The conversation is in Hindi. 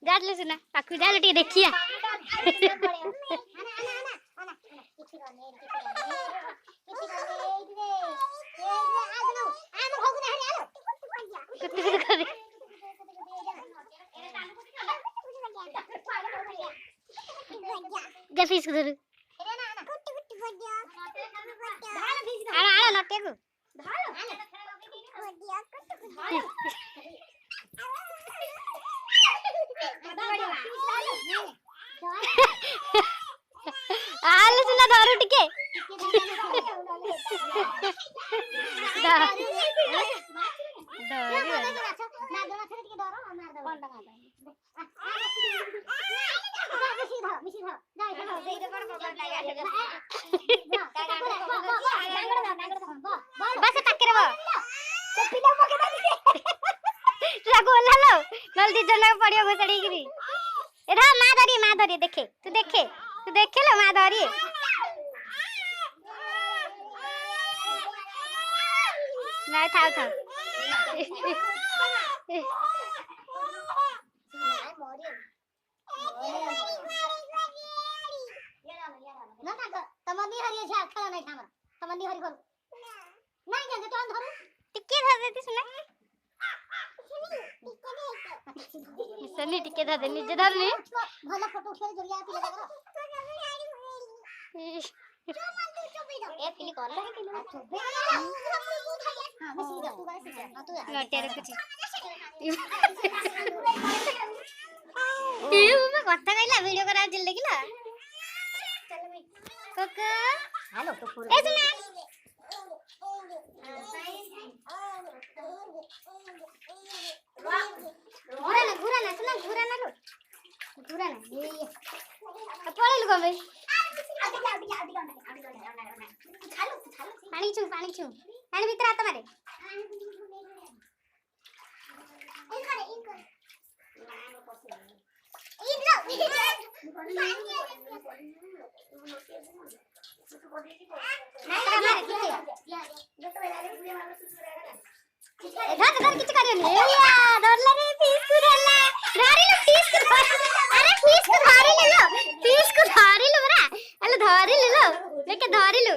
जाले सुना पाखु जाले टी देखिया जा फिश को धरू आला नटे को आले सुना धरू टिके बस टक्कर नल दी जन पड़ियो घोसड़ी गिरी एधा माँ धरी देखे तू देखे लो माँ धरी नहीं था तमनी हरी छा खेला नहीं खामरा तमनी हरी कर नहीं जाने तो धर टिके धर देती सुना सनी टिके धर दे निजे धर नी भला फोटो उठे जरिया पिले जगह ए फिली कर ले कि हां मैं सीधा तू करे सीधा तू नटे रखछि ए मैं कथा कहला वीडियो करा दिल देखिला चल भाई कोको हेलो तो पूरा ए सुना घुरा ना सुना घुरा ना ये पड़े लुको भाई पानी छू पानी भीतर आ तुम्हारे किछ करियो ने यार डर लगे पीस को धरला धरी लो पीस को अरे पीस को धरी ले लो पीस को धरी लो बरा अले धरी ले लो लेके धरी लो